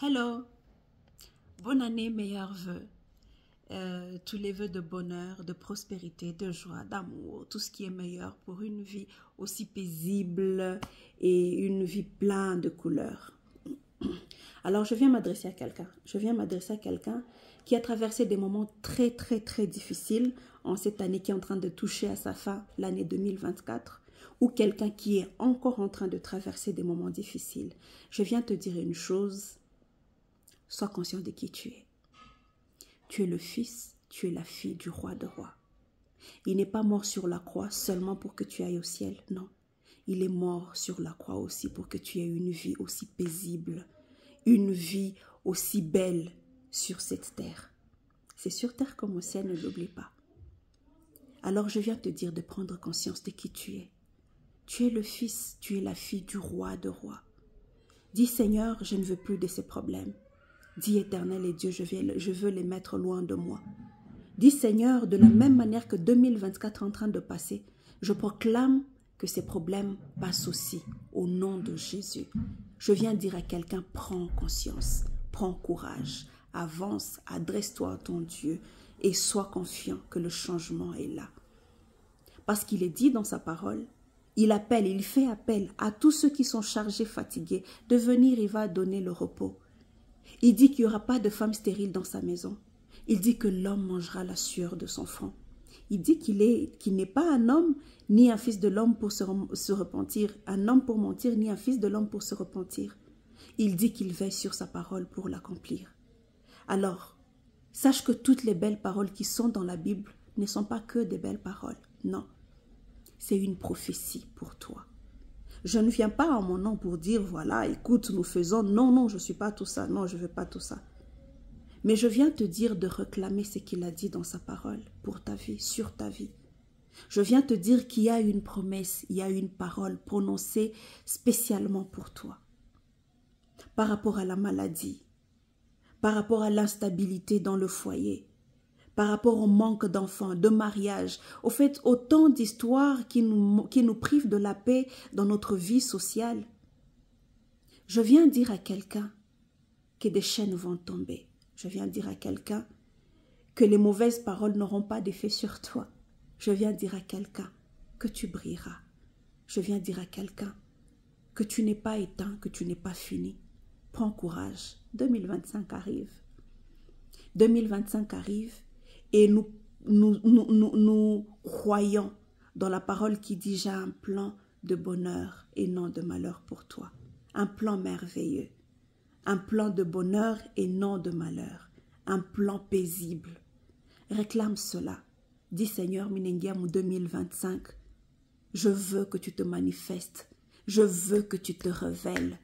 Hello, bonne année, meilleurs vœux. Tous les vœux de bonheur, de prospérité, de joie, d'amour, tout ce qui est meilleur pour une vie aussi paisible et une vie pleine de couleurs. Alors, je viens m'adresser à quelqu'un. Je viens m'adresser à quelqu'un qui a traversé des moments très difficiles en cette année qui est en train de toucher à sa fin, l'année 2024, ou quelqu'un qui est encore en train de traverser des moments difficiles. Je viens te dire une chose, sois conscient de qui tu es. Tu es le fils, tu es la fille du roi de rois. Il n'est pas mort sur la croix seulement pour que tu ailles au ciel, non. Il est mort sur la croix aussi pour que tu aies une vie aussi paisible, une vie aussi belle sur cette terre. C'est sur terre comme au ciel, ne l'oublie pas. Alors je viens te dire de prendre conscience de qui tu es. Tu es le fils, tu es la fille du roi de rois. Dis Seigneur, je ne veux plus de ces problèmes. Dis Éternel et Dieu, je veux les mettre loin de moi. Dis Seigneur, de la même manière que 2024 est en train de passer, je proclame que ces problèmes passent aussi au nom de Jésus. Je viens dire à quelqu'un, prends conscience, prends courage, avance, adresse-toi à ton Dieu et sois confiant que le changement est là. Parce qu'il est dit dans sa parole, il fait appel à tous ceux qui sont chargés, fatigués, de venir, il va donner le repos. Il dit qu'il n'y aura pas de femme stérile dans sa maison. Il dit que l'homme mangera la sueur de son front. Il dit qu'il n'est pas un homme, ni un fils de l'homme pour se repentir, un homme pour mentir, ni un fils de l'homme pour se repentir. Il dit qu'il veille sur sa parole pour l'accomplir. Alors, sache que toutes les belles paroles qui sont dans la Bible ne sont pas que des belles paroles. Non, c'est une prophétie pour toi. Je ne viens pas en mon nom pour dire, voilà, écoute, nous faisons. Non, je ne suis pas tout ça. Non, je ne veux pas tout ça. Mais je viens te dire de réclamer ce qu'il a dit dans sa parole pour ta vie, sur ta vie. Je viens te dire qu'il y a une promesse, il y a une parole prononcée spécialement pour toi. Par rapport à la maladie, par rapport à l'instabilité dans le foyer, par rapport au manque d'enfants, de mariage, au fait, autant d'histoires qui nous privent de la paix dans notre vie sociale. Je viens dire à quelqu'un que des chaînes vont tomber. Je viens dire à quelqu'un que les mauvaises paroles n'auront pas d'effet sur toi. Je viens dire à quelqu'un que tu brilleras. Je viens dire à quelqu'un que tu n'es pas éteint, que tu n'es pas fini. Prends courage. 2025 arrive. 2025 arrive. Et nous croyons dans la parole qui dit « J'ai un plan de bonheur et non de malheur pour toi. » Un plan merveilleux. Un plan de bonheur et non de malheur. Un plan paisible. Réclame cela. Dis Seigneur Minengiamu 2025, je veux que tu te manifestes. Je veux que tu te révèles.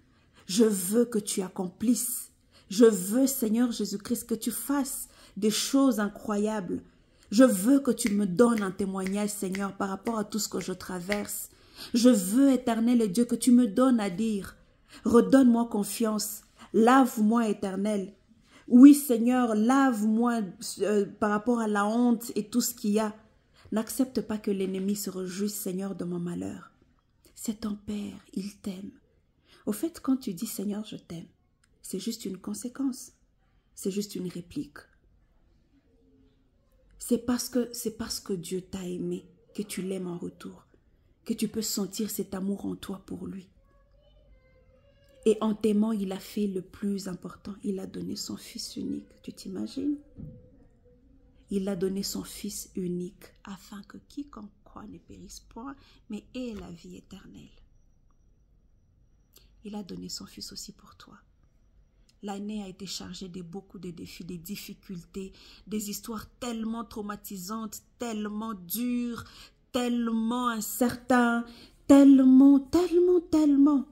Je veux que tu accomplisses. Je veux Seigneur Jésus-Christ que tu fasses des choses incroyables. Je veux que tu me donnes un témoignage, Seigneur, par rapport à tout ce que je traverse. Je veux, Éternel et Dieu, que tu me donnes à dire. Redonne-moi confiance. Lave-moi, Éternel. Oui, Seigneur, lave-moi par rapport à la honte et tout ce qu'il y a. N'accepte pas que l'ennemi se réjouisse, Seigneur, de mon malheur. C'est ton Père, il t'aime. Au fait, quand tu dis, Seigneur, je t'aime, c'est juste une conséquence. C'est juste une réplique. C'est parce que Dieu t'a aimé, que tu l'aimes en retour, que tu peux sentir cet amour en toi pour lui. Et en t'aimant, il a fait le plus important. Il a donné son fils unique. Tu t'imagines? Il a donné son fils unique afin que quiconque croit ne périsse point, mais ait la vie éternelle. Il a donné son fils aussi pour toi. L'année a été chargée de beaucoup de défis, des difficultés, des histoires tellement traumatisantes, tellement dures, tellement incertaines, tellement.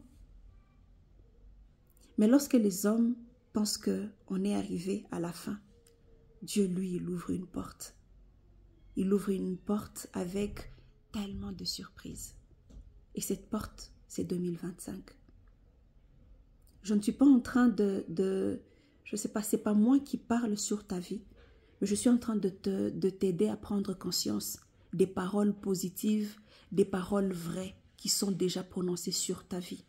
Mais lorsque les hommes pensent qu'on est arrivé à la fin, Dieu, lui, il ouvre une porte. Il ouvre une porte avec tellement de surprises. Et cette porte, c'est 2025. Je ne suis pas en train je ne sais pas, c'est pas moi qui parle sur ta vie, mais je suis en train de t'aider à prendre conscience des paroles positives, des paroles vraies qui sont déjà prononcées sur ta vie.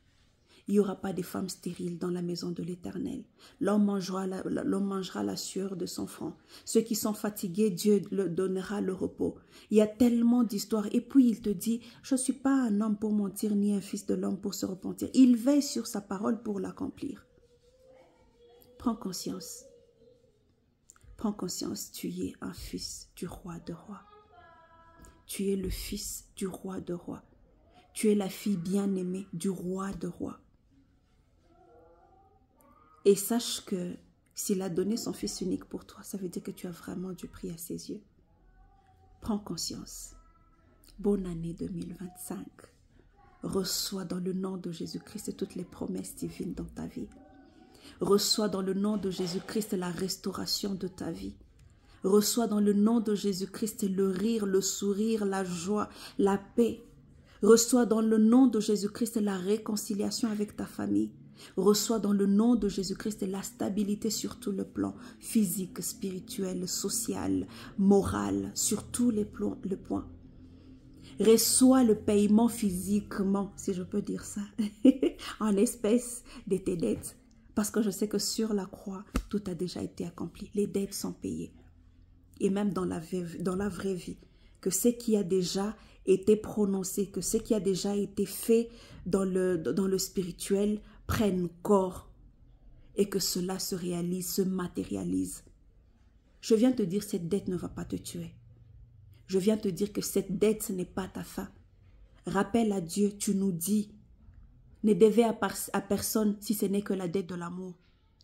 Il n'y aura pas de femmes stériles dans la maison de l'Éternel. L'homme mangera la sueur de son front. Ceux qui sont fatigués, Dieu leur donnera le repos. Il y a tellement d'histoires. Et puis il te dit, je ne suis pas un homme pour mentir, ni un fils de l'homme pour se repentir. Il veille sur sa parole pour l'accomplir. Prends conscience. Prends conscience, tu es un fils du roi de rois. Tu es le fils du roi de rois. Tu es la fille bien-aimée du roi de rois. Et sache que s'il a donné son fils unique pour toi, ça veut dire que tu as vraiment du prix à ses yeux. Prends conscience. Bonne année 2025. Reçois dans le nom de Jésus-Christ toutes les promesses divines dans ta vie. Reçois dans le nom de Jésus-Christ la restauration de ta vie. Reçois dans le nom de Jésus-Christ le rire, le sourire, la joie, la paix. Reçois dans le nom de Jésus-Christ la réconciliation avec ta famille. Reçois dans le nom de Jésus-Christ la stabilité sur tout le plan physique, spirituel, social, moral, sur tous les points. Reçois le paiement physiquement, si je peux dire ça, en espèces de tes dettes. Parce que je sais que sur la croix, tout a déjà été accompli. Les dettes sont payées. Et même dans la vraie vie, que ce qui a déjà été prononcé, que ce qui a déjà été fait dans le spirituel prenne corps et que cela se réalise, se matérialise. Je viens te dire, cette dette ne va pas te tuer. Je viens te dire que cette dette, ce n'est pas ta fin. Rappelle à Dieu, tu nous dis, ne devez à personne si ce n'est que la dette de l'amour.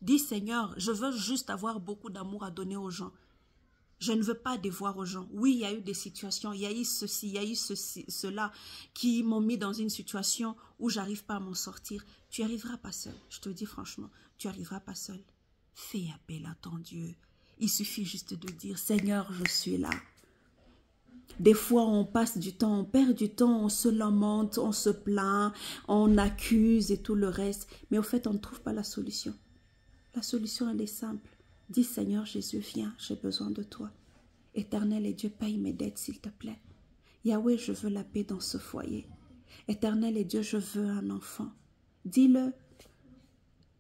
Dis Seigneur, je veux juste avoir beaucoup d'amour à donner aux gens. Je ne veux pas dévoir aux gens. Oui, il y a eu des situations, il y a eu ceci, il y a eu cela qui m'ont mis dans une situation où j'arrive pas à m'en sortir. Tu n'y arriveras pas seul. Je te dis franchement, tu n'y arriveras pas seul. Fais appel à ton Dieu. Il suffit juste de dire, Seigneur, je suis là. Des fois, on passe du temps, on perd du temps, on se lamente, on se plaint, on accuse et tout le reste. Mais au fait, on ne trouve pas la solution. La solution, elle est simple. Dis, Seigneur Jésus, viens, j'ai besoin de toi. Éternel et Dieu, paye mes dettes, s'il te plaît. Yahweh, je veux la paix dans ce foyer. Éternel et Dieu, je veux un enfant. Dis-le.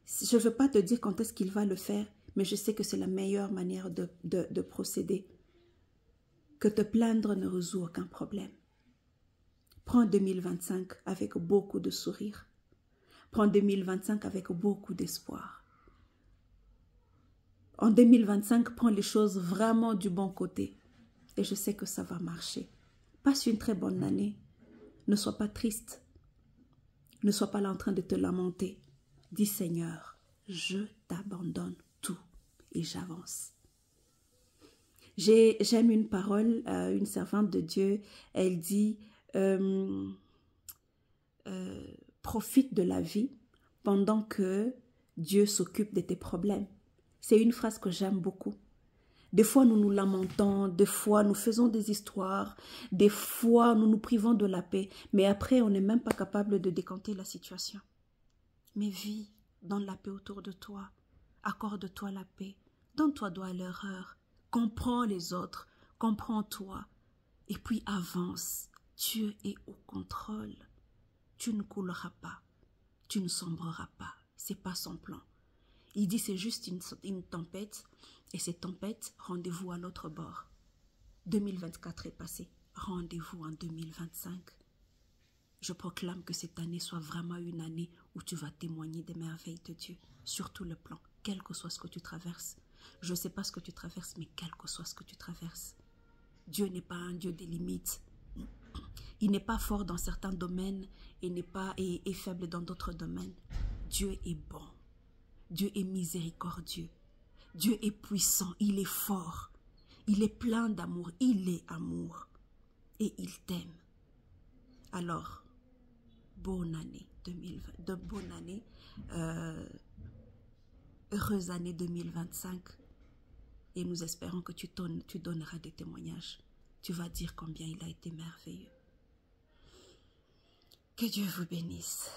Je ne veux pas te dire quand est-ce qu'il va le faire, mais je sais que c'est la meilleure manière de procéder. Que te plaindre ne résout aucun problème. Prends 2025 avec beaucoup de sourire. Prends 2025 avec beaucoup d'espoir. En 2025, prends les choses vraiment du bon côté. Et je sais que ça va marcher. Passe une très bonne année. Ne sois pas triste. Ne sois pas là en train de te lamenter. Dis Seigneur, je t'abandonne tout et j'avance. J'aime une parole, une servante de Dieu, elle dit profite de la vie pendant que Dieu s'occupe de tes problèmes. C'est une phrase que j'aime beaucoup. Des fois, nous nous lamentons, des fois, nous faisons des histoires, des fois, nous nous privons de la paix, mais après, on n'est même pas capable de décanter la situation. Mais vis dans la paix autour de toi, accorde-toi la paix, donne-toi droit à l'erreur, comprends les autres, comprends-toi, et puis avance. Dieu est au contrôle. Tu ne couleras pas, tu ne sombreras pas, c'est pas son plan. Il dit c'est juste une tempête, et cette tempête, rendez-vous à l'autre bord. 2024 est passé, rendez-vous en 2025. Je proclame que cette année soit vraiment une année où tu vas témoigner des merveilles de Dieu, sur tout le plan, quel que soit ce que tu traverses. Je ne sais pas ce que tu traverses, mais quel que soit ce que tu traverses. Dieu n'est pas un Dieu des limites. Il n'est pas fort dans certains domaines et faible dans d'autres domaines. Dieu est bon. Dieu est miséricordieux. Dieu est puissant. Il est fort. Il est plein d'amour. Il est amour. Et il t'aime. Alors, bonne année 2020. Bonne année. Heureuse année 2025. Et nous espérons que tu donneras des témoignages. Tu vas dire combien il a été merveilleux. Que Dieu vous bénisse.